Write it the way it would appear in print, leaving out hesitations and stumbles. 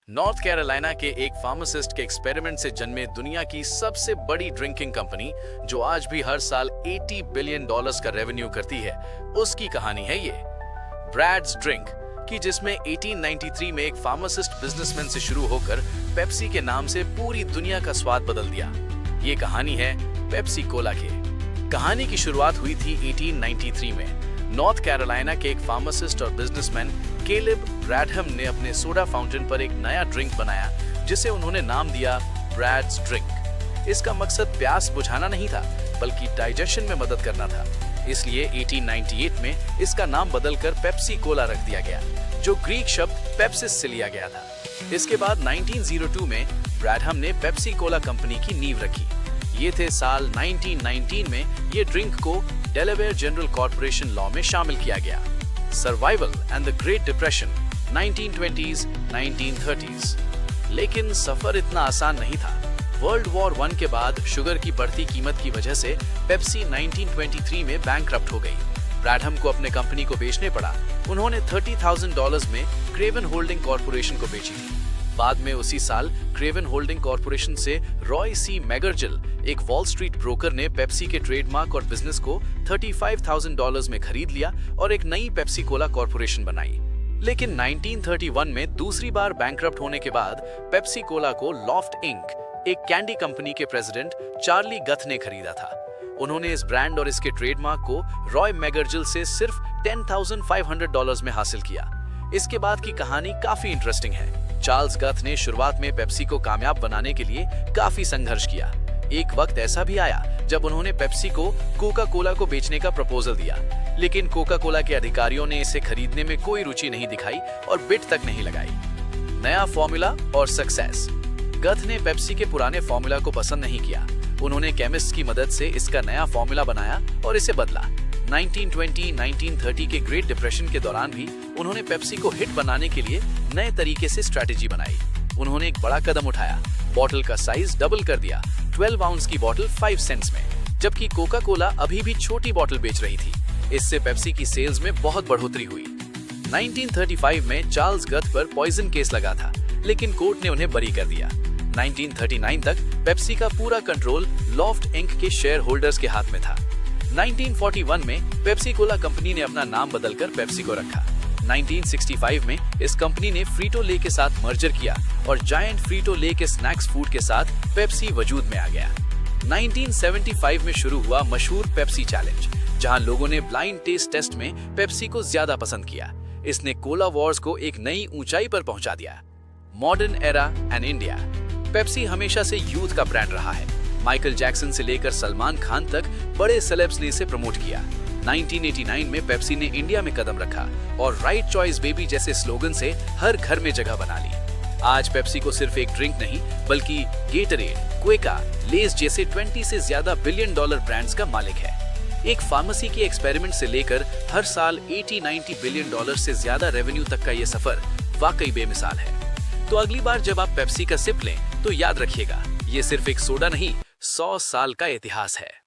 North Carolina के एक pharmacist के एक्सपेरिमेंट से जन्मे दुनिया की सबसे बड़ी ड्रिंकिंग कंपनी, जो आज भी हर साल $80 बिलियन का रेवेन्यू करती है, उसकी कहानी है ये ब्रैड्स ड्रिंक की, जिसमें 1893 में एक फार्मासिस्ट बिजनेसमैन से शुरू होकर पेप्सी के नाम से पूरी दुनिया का स्वाद बदल दिया। ये कहानी है पेप्सी कोला के। कहानी की शुरुआत हुई थी 1893 में। नॉर्थ कैरोलिना के एक फार्मासिस्ट और बिजनेसमैन केलिब ब्रैडहम ने अपने सोडा फाउंटेन पर एक नया ड्रिंक बनाया, जिसे उन्होंने नाम दिया ब्रैड्स ड्रिंक। इसका मकसद प्यास बुझाना नहीं था, बल्कि डाइजेशन में मदद करना था। इसलिए 1898 में इसका नाम बदलकर पेप्सी कोला रख दिया गया, जो ग्रीक शब्द पेप्सिस से लिया गया था। इसके बाद 1902 में ब्रैडहम ने पेप्सी कोला कंपनी की नींव रखी। ये थे साल 1919 में ये ड्रिंक को डेलावेयर जनरल कॉर्पोरेशन लॉ में शामिल किया गया। Survival and the great depression 1920s 1930s। लेकिन सफर इतना आसान नहीं था। वर्ल्ड वॉर 1 के बाद शुगर की बढ़ती कीमत की वजह से पेप्सी 1923 में बैंकरप्ट हो गई। ब्रैडहम को अपने कंपनी को बेचने पड़ा। उन्होंने $30,000 में क्रेवन होल्डिंग कॉर्पोरेशन को बेची थी। बाद में उसी साल क्रेवन होल्डिंग कॉर्पोरेशन से रॉय सी मैगरजिल, एक वॉल स्ट्रीट ब्रोकर, ने पेप्सी के ट्रेडमार्क और बिजनेस को $35,000 में खरीद लिया और एक नई पेप्सी कोला कॉर्पोरेशन बनाई। लेकिन 1931 में दूसरी बार बैंकरप्ट होने के बाद पेप्सी कोला को लॉफ्ट इंक, एक कैंडी कंपनी के प्रेसिडेंट चार्ली गथ ने खरीदा था। उन्होंने इस ब्रांड और इसके ट्रेडमार्क को रॉय मैगरजिल से सिर्फ $10,500 में हासिल किया। इसके बाद की कहानी काफी इंटरेस्टिंग है। चार्ल्स गथ ने शुरुआत में पेप्सी को कामयाब बनाने के लिए काफी संघर्ष किया। एक वक्त ऐसा भी आया जब उन्होंने पेप्सी को कोका कोला को बेचने का प्रपोजल दिया, लेकिन कोका कोला के अधिकारियों ने इसे खरीदने में कोई रुचि नहीं दिखाई और बिड तक नहीं लगाई। नया फॉर्मूला और सक्सेस। गथ ने पेप्सी के पुराने फॉर्मूला को पसंद नहीं किया। उन्होंने केमिस्ट की मदद से इसका नया फॉर्मूला बनाया और इसे बदला। 1920-1930 के ग्रेट डिप्रेशन के दौरान भी उन्होंने पेप्सी को हिट बनाने के लिए नए तरीके से स्ट्रैटेजी बनाई। उन्होंने एक बड़ा कदम उठाया, बॉटल का साइज डबल कर दिया। 12 आउंस की बॉटल 5 सेंट्स में, जबकि कोका कोला अभी भी छोटी बॉटल बेच रही थी। इससे पेप्सी की सेल्स में बहुत बढ़ोतरी हुई। 1935 में चार्ल्स गथ पर पॉइजन केस लगा था, लेकिन कोर्ट ने उन्हें बरी कर दिया। 1939 तक पेप्सी का पूरा कंट्रोल लॉफ्ट इंक के शेयर होल्डर्स के हाथ में था। 1941 में पेप्सी कोला कंपनी ने अपना नाम बदलकर पेप्सी को रखा। 1965 में इस कंपनी ने फ्रीटो ले के साथ मर्जर किया और जायंट फ्रीटो ले के स्नैक्स फूड के साथ पेप्सी वजूद में आ गया। 1975 में शुरू हुआ मशहूर पेप्सी चैलेंज, जहां लोगों ने ब्लाइंड टेस्ट टेस्ट में पेप्सी को ज्यादा पसंद किया। इसने कोला वॉर्स को एक नई ऊंचाई पर पहुंचा दिया। Modern era and India. Pepsi हमेशा से यूथ का ब्रांड रहा है। माइकल जैक्सन से लेकर सलमान खान तक बड़े सेलेब्स ने इसे प्रमोट किया। 1989 में पेप्सी ने इंडिया में कदम रखा और राइट चॉइस बेबी जैसे स्लोगन से हर घर में जगह बना ली। आज पेप्सी को सिर्फ एक ड्रिंक नहीं, बल्कि गेटरेड, क्वेका, लेस जैसे 20 से ज्यादा $1 बिलियन ब्रांड्स का मालिक है। एक फार्मेसी के एक्सपेरिमेंट से लेकर हर साल $80-90 बिलियन से ज्यादा रेवेन्यू तक का ये सफर वाकई बेमिसाल है। तो अगली बार जब आप पेप्सी का सिप लें, तो याद रखिएगा, ये सिर्फ एक सोडा नहीं, 100 साल का इतिहास है।